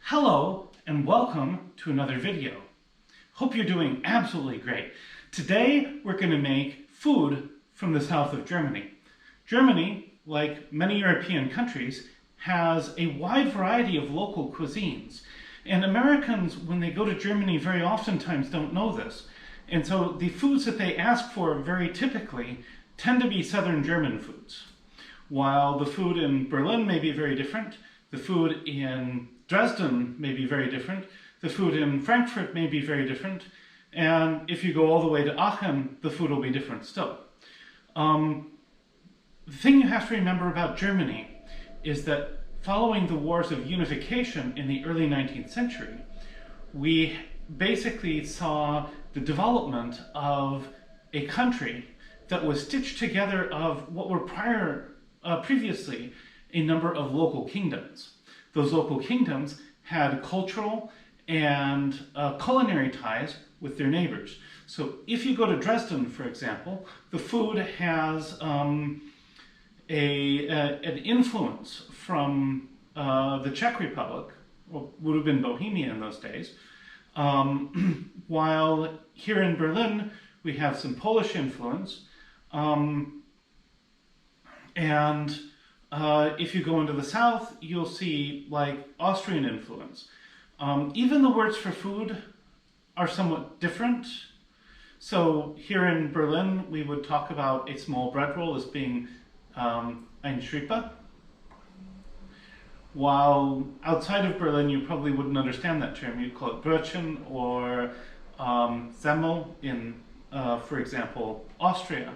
Hello and welcome to another video. Hope you're doing absolutely great. Today we're going to make food from the south of Germany. Germany, like many European countries, has a wide variety of local cuisines. And Americans, when they go to Germany, very oftentimes don't know this. And so the foods that they ask for very typically tend to be southern German foods. While the food in Berlin may be very different, the food in Dresden may be very different, the food in Frankfurt may be very different, and if you go all the way to Aachen, the food will be different still. The thing you have to remember about Germany is that following the wars of unification in the early 19th century, we basically saw the development of a country that was stitched together of what were previously a number of local kingdoms. Those local kingdoms had cultural and culinary ties with their neighbors. So if you go to Dresden, for example, the food has an influence from the Czech Republic, or would have been Bohemia in those days, while here in Berlin we have some Polish influence, and if you go into the south, you'll see like Austrian influence. Even the words for food are somewhat different. So here in Berlin, we would talk about a small bread roll as being ein Schrippe. While outside of Berlin, you probably wouldn't understand that term. You'd call it Brötchen or Semmel in, for example, Austria.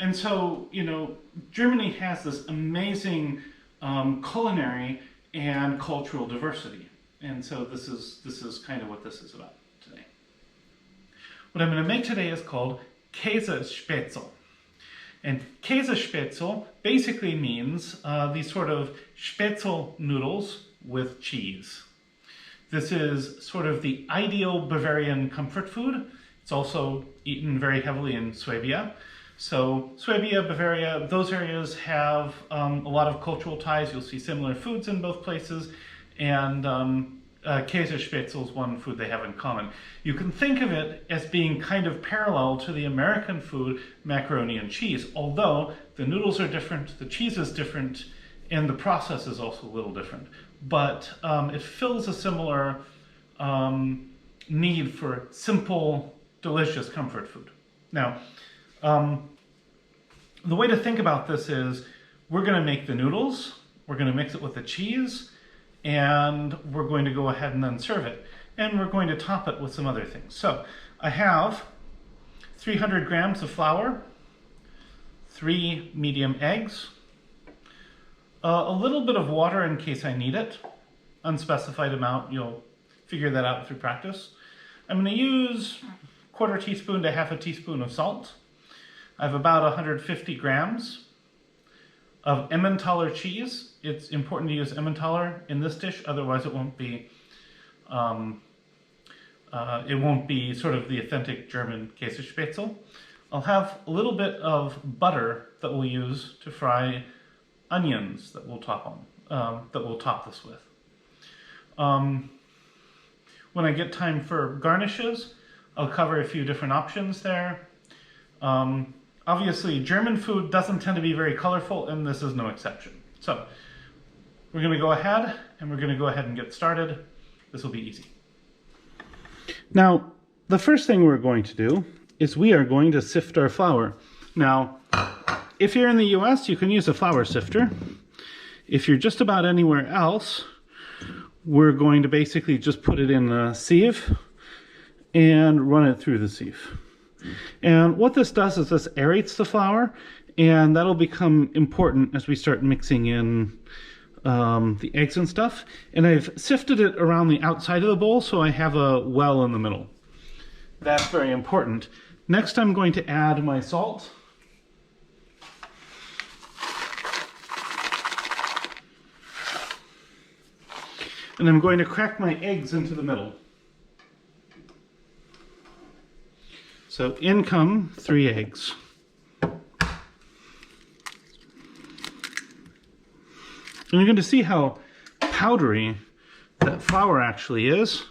And so, you know, Germany has this amazing culinary and cultural diversity. And so this is kind of what this is about today. What I'm going to make today is called Käsespätzle. And Käsespätzle basically means these sort of Spätzle noodles with cheese. This is sort of the ideal Bavarian comfort food. It's also eaten very heavily in Swabia. So Swabia, Bavaria, those areas have a lot of cultural ties. You'll see similar foods in both places, and Käsespätzle is one food they have in common. You can think of it as being kind of parallel to the American food macaroni and cheese, although the noodles are different, the cheese is different, and the process is also a little different. But it fills a similar need for simple, delicious comfort food. Now, the way to think about this is we're going to make the noodles, we're going to mix it with the cheese, and we're going to go ahead and then serve it. And we're going to top it with some other things. So I have 300 grams of flour, 3 medium eggs, a little bit of water in case I need it, unspecified amount, you'll figure that out through practice. I'm going to use 1/4 teaspoon to 1/2 teaspoon of salt. I have about 150 grams of emmentaller cheese. It's important to use emmentaller in this dish, otherwise it won't be sort of the authentic German Käsespätzle. I'll have a little bit of butter that we'll use to fry onions that we'll top this with. When I get time for garnishes, I'll cover a few different options there. Obviously, German food doesn't tend to be very colorful, and this is no exception. So, we're going to go ahead, and get started. This will be easy. Now, the first thing we're going to do is we are going to sift our flour. Now, if you're in the US, you can use a flour sifter. If you're just about anywhere else, we're going to basically just put it in a sieve and run it through the sieve. And what this does is this aerates the flour, and that'll become important as we start mixing in the eggs and stuff. And I've sifted it around the outside of the bowl, so I have a well in the middle. That's very important. Next, I'm going to add my salt. And I'm going to crack my eggs into the middle. So in come 3 eggs. And you're going to see how powdery that flour actually is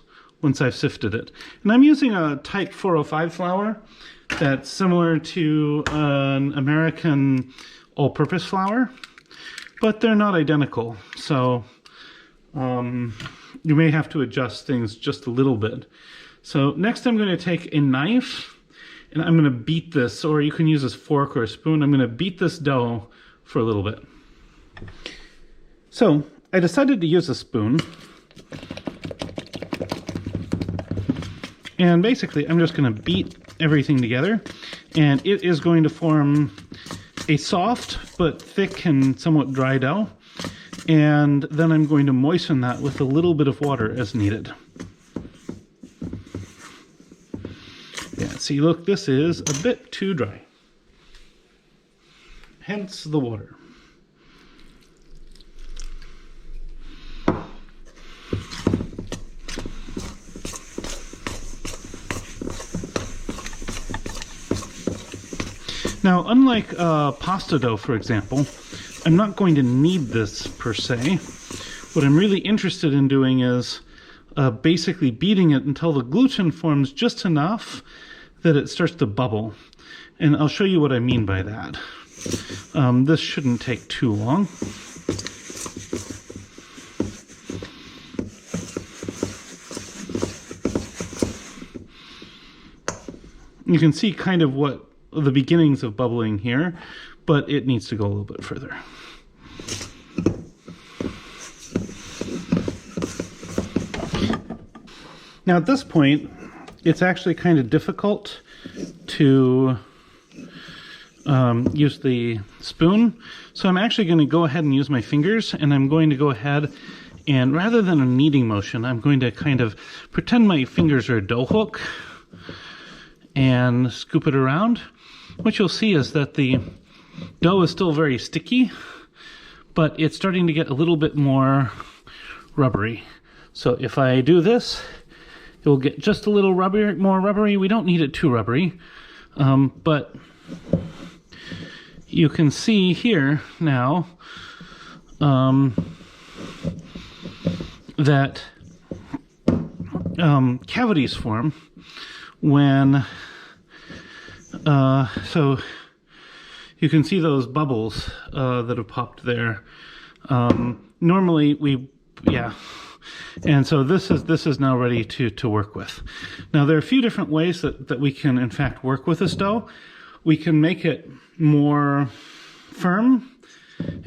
once I've sifted it. And I'm using a type 405 flour that's similar to an American all-purpose flour, but they're not identical. So you may have to adjust things just a little bit. So next I'm going to take a knife and I'm going to beat this, or you can use a fork or a spoon. I'm going to beat this dough for a little bit. So I decided to use a spoon. And basically I'm just going to beat everything together, and it is going to form a soft but thick and somewhat dry dough. And then I'm going to moisten that with a little bit of water as needed. Yeah, see, look, this is a bit too dry. Hence the water. Now, unlike pasta dough, for example, I'm not going to knead this per se. What I'm really interested in doing is basically beating it until the gluten forms just enough that it starts to bubble. And I'll show you what I mean by that. This shouldn't take too long. You can see kind of what the beginnings of bubbling here, but it needs to go a little bit further. Now at this point, it's actually kind of difficult to use the spoon. So I'm actually going to go ahead and use my fingers, and I'm going to go ahead and, rather than a kneading motion, I'm going to kind of pretend my fingers are a dough hook and scoop it around. What you'll see is that the dough is still very sticky, but it's starting to get a little bit more rubbery. So if I do this, it will get just a little more rubbery. We don't need it too rubbery, but you can see here now that cavities form when so you can see those bubbles that have popped there. Normally and so this is now ready to work with. Now there are a few different ways that we can in fact work with this dough. We can make it more firm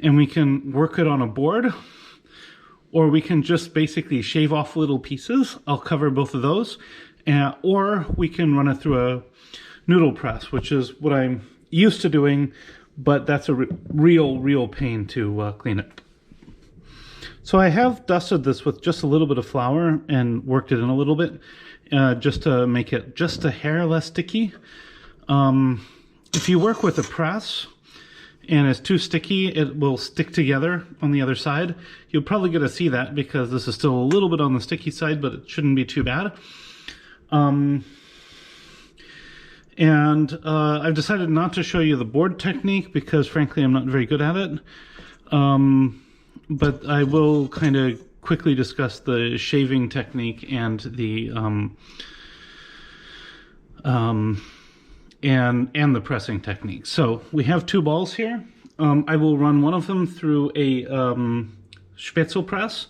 and we can work it on a board, or we can just basically shave off little pieces. I'll cover both of those. Or we can run it through a noodle press, which is what I'm used to doing, but that's a real pain to clean it. So I have dusted this with just a little bit of flour and worked it in a little bit, just to make it just a hair less sticky. If you work with a press and it's too sticky, it will stick together on the other side. You'll probably get to see that because this is still a little bit on the sticky side, but it shouldn't be too bad. I've decided not to show you the board technique because frankly I'm not very good at it. But I will kind of quickly discuss the shaving technique and the the pressing technique. So we have two balls here. I will run one of them through a Spätzle press,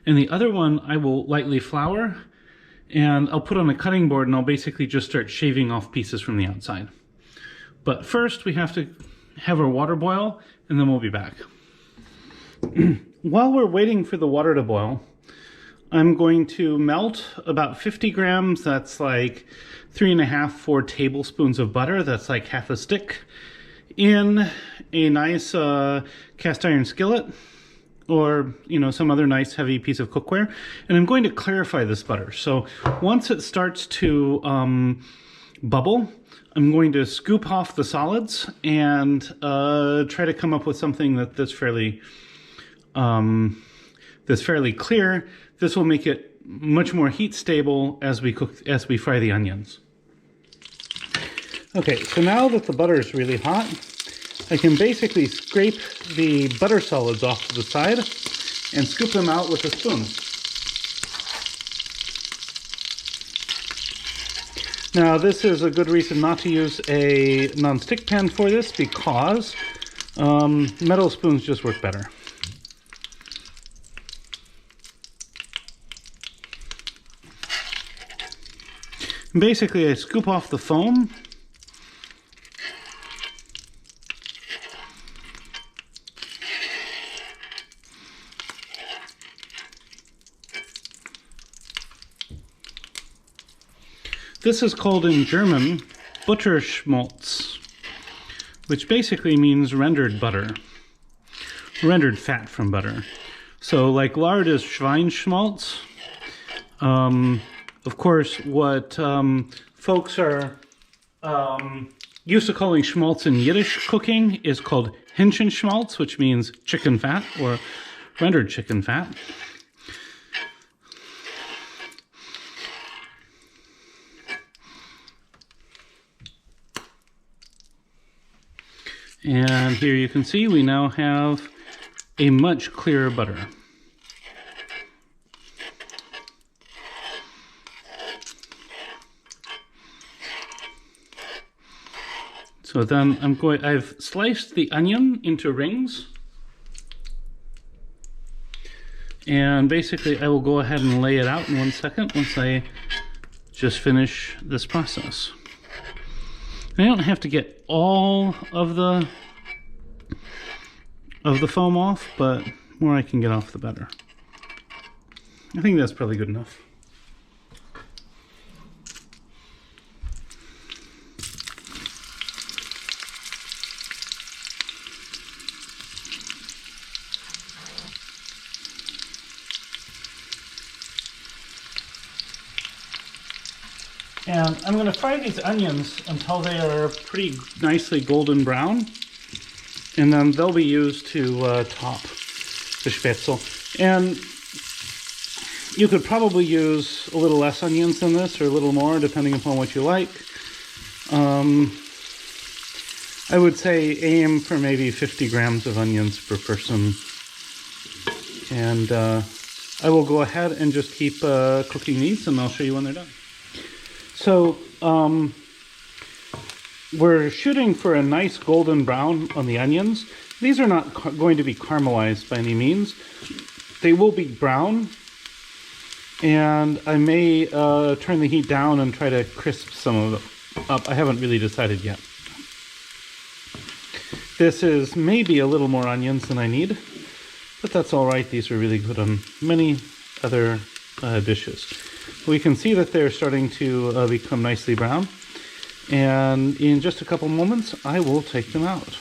and the other one I will lightly flour, and I'll put on a cutting board, and I'll basically just start shaving off pieces from the outside. But first we have to have our water boil, and then we'll be back. While we're waiting for the water to boil, I'm going to melt about 50 grams, that's like 3.5-4 tablespoons of butter, that's like half a stick, in a nice cast iron skillet, or some other nice heavy piece of cookware. And I'm going to clarify this butter. So once it starts to bubble, I'm going to scoop off the solids and try to come up with something that's fairly clear. This will make it much more heat stable as we fry the onions. Okay, so now that the butter is really hot, I can basically scrape the butter solids off to the side and scoop them out with a spoon. Now this is a good reason not to use a non-stick pan for this, because metal spoons just work better. And basically I scoop off the foam. This is called in German Butterschmalz, which basically means rendered butter, rendered fat from butter. So like lard is Schweinsschmalz. Of course, what folks are used to calling schmaltz in Yiddish cooking is called Hähnchenschmalz, which means chicken fat or rendered chicken fat. And here you can see we now have a much clearer butter. So then I've sliced the onion into rings. And basically I will go ahead and lay it out in 1 second once I just finish this process. I don't have to get all of the foam off, but the more I can get off, the better. I think that's probably good enough. And I'm going to fry these onions until they are pretty nicely golden brown, and then they'll be used to top the Spätzle. And you could probably use a little less onions than this, or a little more, depending upon what you like. I would say aim for maybe 50 grams of onions per person. And I will go ahead and just keep cooking these, and I'll show you when they're done. So we're shooting for a nice golden brown on the onions. These are not going to be caramelized by any means. They will be brown, and I may turn the heat down and try to crisp some of them up. I haven't really decided yet. This is maybe a little more onions than I need, but that's all right. These are really good on many other dishes. We can see that they're starting to become nicely brown, and in just a couple moments I will take them out.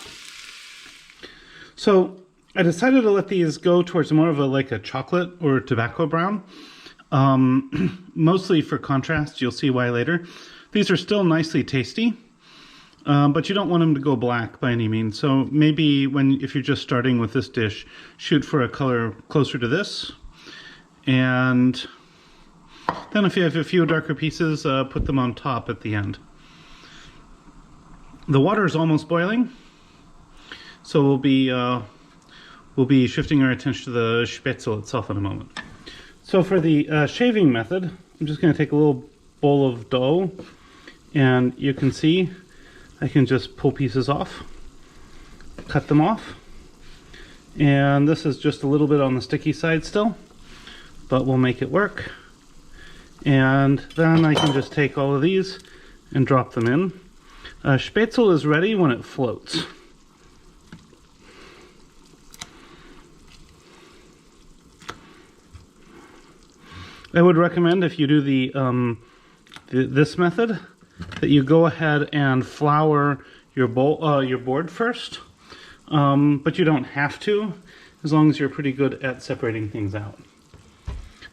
So I decided to let these go towards more of a chocolate or tobacco brown, mostly for contrast. You'll see why later. These are still nicely tasty, but you don't want them to go black by any means. So maybe if you're just starting with this dish, shoot for a color closer to this, and then if you have a few darker pieces, put them on top at the end. The water is almost boiling, so we'll be shifting our attention to the Spätzle itself in a moment. So for the shaving method, I'm just going to take a little bowl of dough, and you can see I can just pull pieces off, cut them off, and this is just a little bit on the sticky side still, but we'll make it work. And then I can just take all of these and drop them in. Spätzle is ready when it floats. I would recommend, if you do this method, that you go ahead and flour your board first, but you don't have to, as long as you're pretty good at separating things out.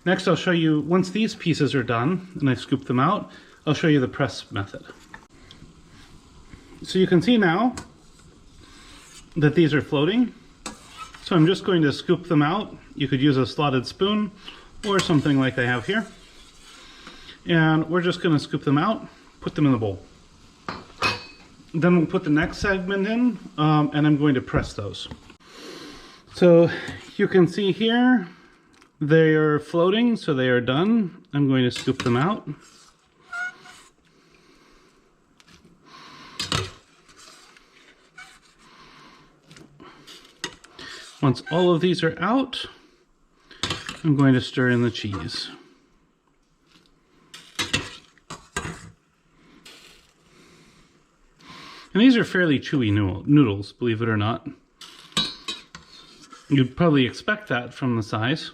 Next, I'll show you, once these pieces are done and I've scooped them out, I'll show you the press method. So you can see now that these are floating. So I'm just going to scoop them out. You could use a slotted spoon or something like I have here. And we're just going to scoop them out, put them in the bowl. Then we'll put the next segment in, and I'm going to press those. So you can see here, they are floating, so they are done. I'm going to scoop them out. Once all of these are out, I'm going to stir in the cheese. And these are fairly chewy noodles, believe it or not. You'd probably expect that from the size.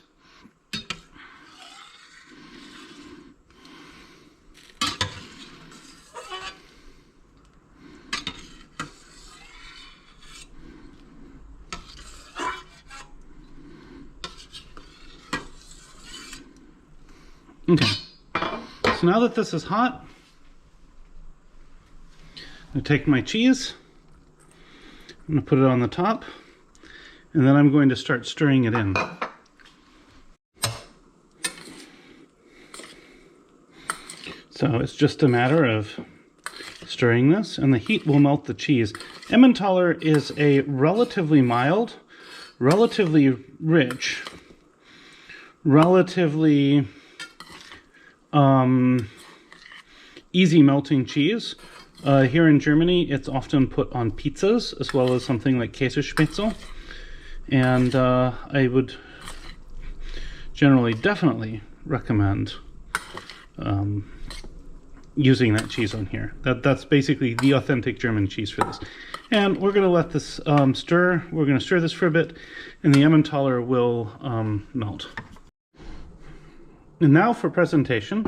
Okay, so now that this is hot, I'm going to take my cheese, I'm going to put it on the top, and then I'm going to start stirring it in. So it's just a matter of stirring this, and the heat will melt the cheese. Emmentaller is a relatively mild, relatively rich, relatively easy melting cheese. Here in Germany, it's often put on pizzas, as well as something like Käsespätzle. And I would generally definitely recommend using that cheese on here. That's basically the authentic German cheese for this. And we're going to let this stir. We're going to stir this for a bit, and the Emmentaller will melt. And now for presentation.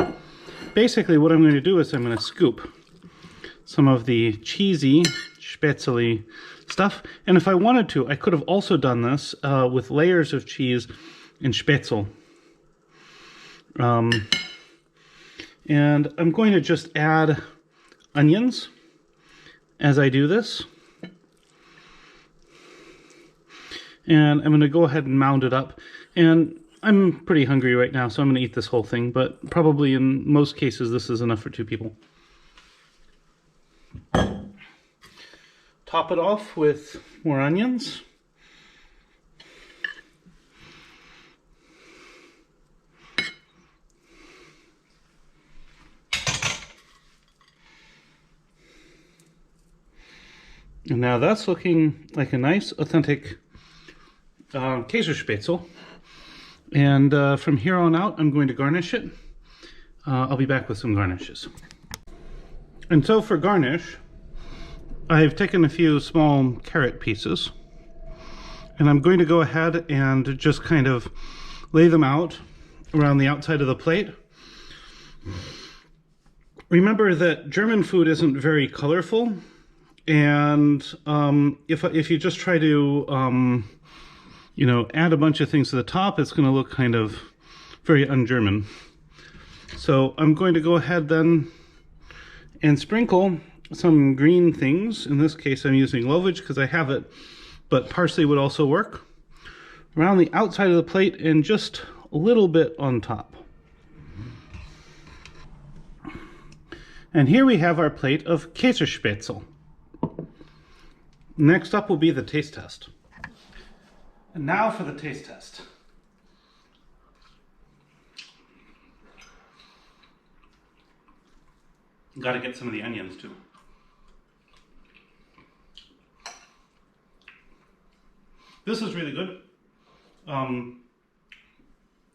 Basically what I'm going to do is I'm going to scoop some of the cheesy Spätzle stuff. And if I wanted to, I could have also done this with layers of cheese in Spätzle. And I'm going to just add onions as I do this. And I'm going to go ahead and mound it up. And I'm pretty hungry right now, so I'm going to eat this whole thing, but probably in most cases this is enough for 2 people. Top it off with more onions. And now that's looking like a nice, authentic Käsespätzle. And from here on out, I'm going to garnish it. I'll be back with some garnishes. And so for garnish, I've taken a few small carrot pieces, and I'm going to go ahead and just kind of lay them out around the outside of the plate. Remember that German food isn't very colorful, and if you just try to you know, add a bunch of things to the top, it's going to look kind of very un-German. So I'm going to go ahead then and sprinkle some green things. In this case, I'm using lovage because I have it, but parsley would also work. Around the outside of the plate and just a little bit on top. And here we have our plate of Käsespätzle. Next up will be the taste test. And now for the taste test. Got to get some of the onions too. This is really good.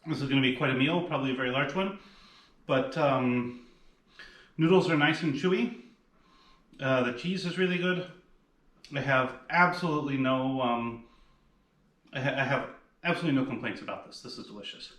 This is going to be quite a meal, probably a very large one. But noodles are nice and chewy. The cheese is really good. I have absolutely no I have absolutely no complaints about this. This is delicious.